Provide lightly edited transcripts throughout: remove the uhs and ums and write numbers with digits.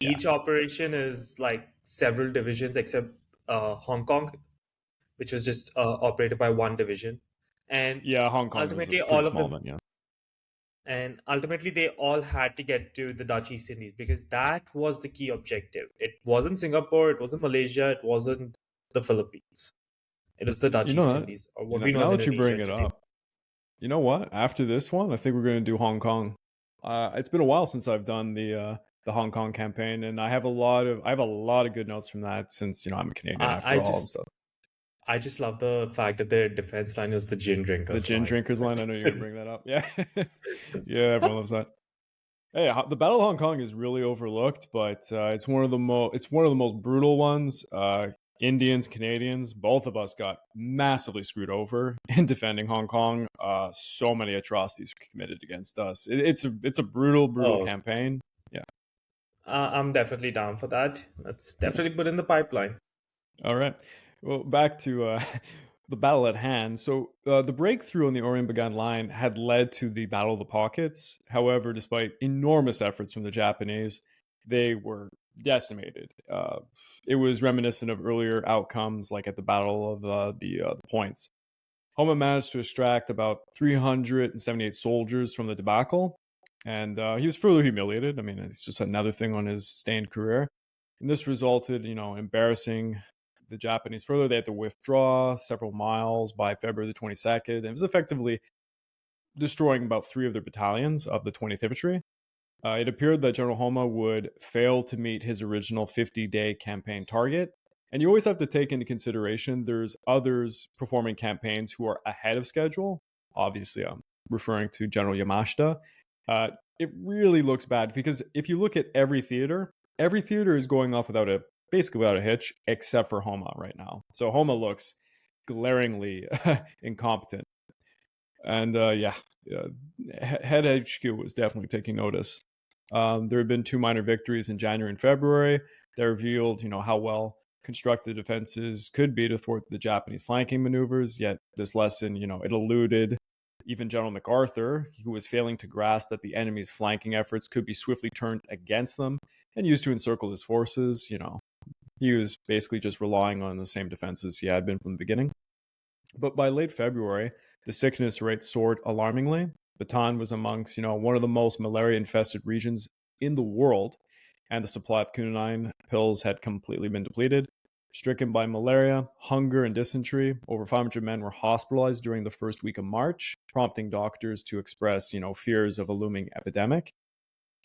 Yeah. each operation is like several divisions, except Hong Kong, which was just operated by one division, and Yeah, Hong Kong was a ultimately pretty all of small them, one, yeah. and ultimately they all had to get to the Dutch East Indies because that was the key objective. It wasn't Singapore, it wasn't Malaysia, it wasn't the Philippines. It was the You Dutch know East that, Indies, or what we know now as that you Indonesia bring it today. up, you know what? After this one, I think we're going to do Hong Kong. It's been a while since I've done the Hong Kong campaign, and I have a lot of good notes from that since I'm a Canadian I, I after all and just stuff. I just love the fact that their defense line was the gin The drinkers gin line. drinkers line. That's I know you're going to bring that up. Yeah, yeah, everyone loves that. Hey, the Battle of Hong Kong is really overlooked, but it's one of the most brutal ones. Indians, Canadians, both of us got massively screwed over in defending Hong Kong. So many atrocities were committed against us. It's a brutal oh, campaign. Yeah. I'm definitely down for that. Let's definitely put in the pipeline. All right. Well, back to the battle at hand. So the breakthrough on the Orient-Bagan line had led to the Battle of the Pockets. However, despite enormous efforts from the Japanese, they were decimated. It was reminiscent of earlier outcomes, like at the Battle of the Points. Homa managed to extract about 378 soldiers from the debacle, and he was further humiliated. I mean, it's just another thing on his stained career. And this resulted, embarrassing the Japanese further. They had to withdraw several miles by February the 22nd. And it was effectively destroying about three of their battalions of the 20th Infantry. It appeared that General Homa would fail to meet his original 50-day campaign target. And you always have to take into consideration there's others performing campaigns who are ahead of schedule. Obviously, I'm referring to General Yamashita. It really looks bad because if you look at every theater is going off basically without a hitch, except for Homa right now. So Homa looks glaringly incompetent. And Head HQ was definitely taking notice. There had been two minor victories in January and February that revealed, how well constructed defenses could be to thwart the Japanese flanking maneuvers. Yet this lesson, it eluded even General MacArthur, who was failing to grasp that the enemy's flanking efforts could be swiftly turned against them and used to encircle his forces. He was basically just relying on the same defenses he had been from the beginning. But by late February, the sickness rate soared alarmingly. Bataan was amongst, one of the most malaria-infested regions in the world, and the supply of quinine pills had completely been depleted. Stricken by malaria, hunger, and dysentery, over 500 men were hospitalized during the first week of March, prompting doctors to express, fears of a looming epidemic.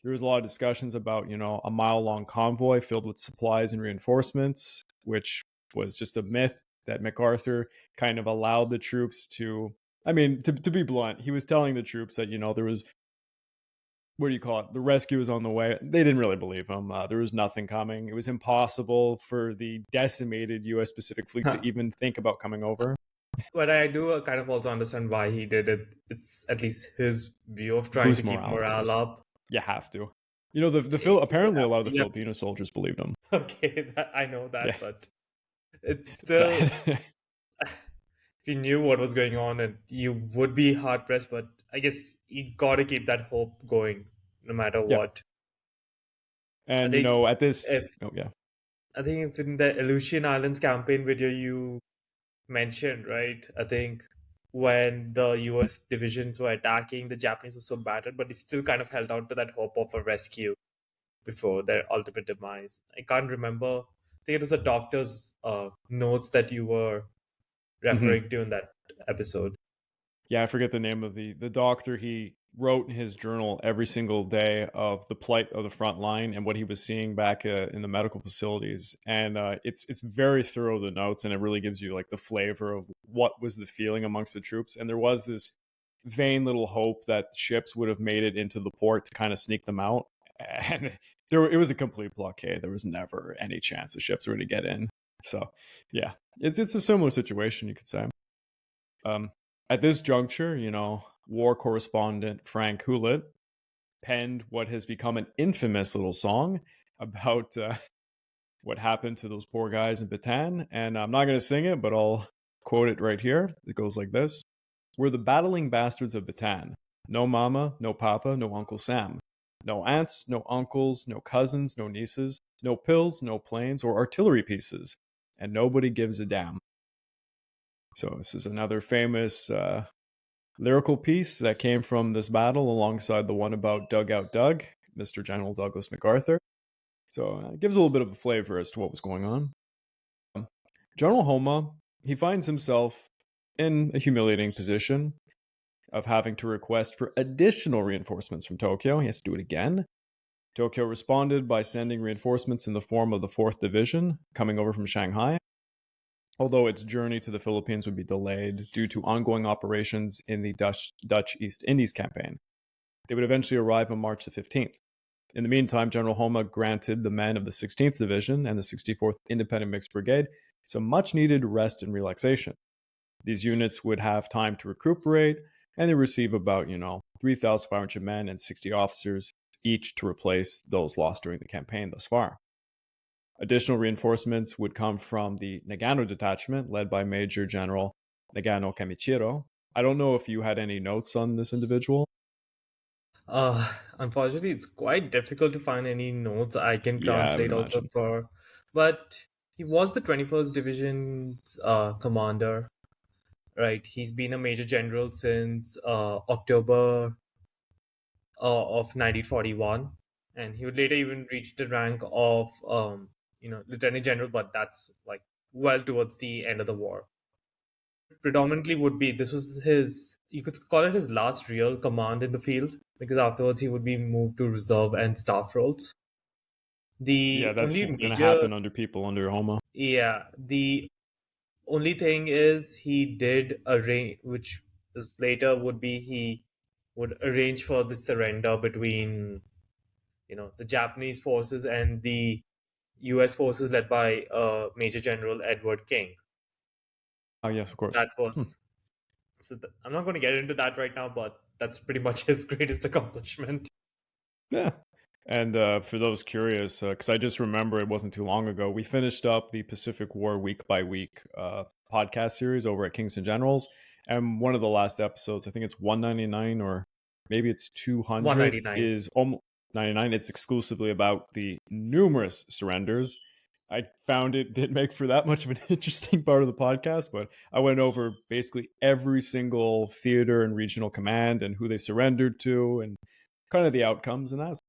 There was a lot of discussions about, a mile-long convoy filled with supplies and reinforcements, which was just a myth that MacArthur kind of allowed the troops to. I mean, to be blunt, he was telling the troops that, there was, what do you call it? The rescue was on the way. They didn't really believe him. There was nothing coming. It was impossible for the decimated U.S. Pacific Fleet to even think about coming over. But I do kind of also understand why he did it. It's at least his view of trying to Boost keep morale, of morale course. up. You have to. Apparently a lot of the Yeah, Filipino soldiers believed him. okay, I know Yeah, that, but it's it's still, sad. if you knew what was going on, and you would be hard pressed. But I guess you got to keep that hope going, no matter Yeah, what. I and think at this. if Oh yeah. I think if in the Aleutian Islands campaign video you mentioned, right? I think when the US divisions were attacking, the Japanese were so battered, but they still kind of held out to that hope of a rescue before their ultimate demise. I can't remember. I think it was a doctor's notes that you were Hmm. referring to in that episode. Yeah, I forget the name of the doctor. He wrote in his journal every single day of the plight of the front line and what he was seeing back in the medical facilities, and it's very thorough, the notes, and it really gives you like the flavor of what was the feeling amongst the troops. And there was this vain little hope that ships would have made it into the port to kind of sneak them out, and it was a complete blockade. There was never any chance the ships were going to get in. So yeah, it's a similar situation, you could say. Um, at this juncture, war correspondent Frank Hewlett penned what has become an infamous little song about what happened to those poor guys in Bataan. And I'm not going to sing it, but I'll quote it right here. It goes like this: "We're the battling bastards of Bataan. No mama, no papa, no Uncle Sam. No aunts, no uncles, no cousins, no nieces, no pills, no planes, or artillery pieces. And nobody gives a damn. So, this is another famous lyrical piece that came from this battle alongside the one about Dugout Doug, Mr. General Douglas MacArthur. So, it gives a little bit of a flavor as to what was going on. General Homa, he finds himself in a humiliating position of having to request for additional reinforcements from Tokyo. He has to do it again. Tokyo responded by sending reinforcements in the form of the 4th Division coming over from Shanghai, although its journey to the Philippines would be delayed due to ongoing operations in the Dutch East Indies campaign. They would eventually arrive on March the 15th. In the meantime, General Homa granted the men of the 16th Division and the 64th Independent Mixed Brigade some much needed rest and relaxation. These units would have time to recuperate, and they receive about, 3,500 men and 60 officers each to replace those lost during the campaign thus far. Additional reinforcements would come from the Nagano detachment, led by Major General Nagano Kamichiro. I don't know if you had any notes on this individual. Unfortunately, it's quite difficult to find any notes I can Yeah, I would translate also imagine. for, but he was the 21st Division's commander, right? He's been a major general since October of 1941, and he would later even reach the rank of, lieutenant general, but that's like well towards the end of the war. Predominantly would be this was his, you could call it his last real command in the field, because afterwards he would be moved to reserve and staff roles. Yeah, The that's only going to major, happen under people under Homa. yeah, the only thing is he did arrange, which is later would be he would arrange for the surrender between, the Japanese forces and the U.S. forces led by Major General Edward King. Oh, yes, of course. That was, I'm not going to get into that right now, but that's pretty much his greatest accomplishment. Yeah. And for those curious, because I just remember it wasn't too long ago, we finished up the Pacific War week by week podcast series over at Kingston Generals. And one of the last episodes, I think it's 199 or maybe it's 200, 199. is almost 99. It's exclusively about the numerous surrenders. I found it didn't make for that much of an interesting part of the podcast, but I went over basically every single theater and regional command and who they surrendered to and kind of the outcomes and that.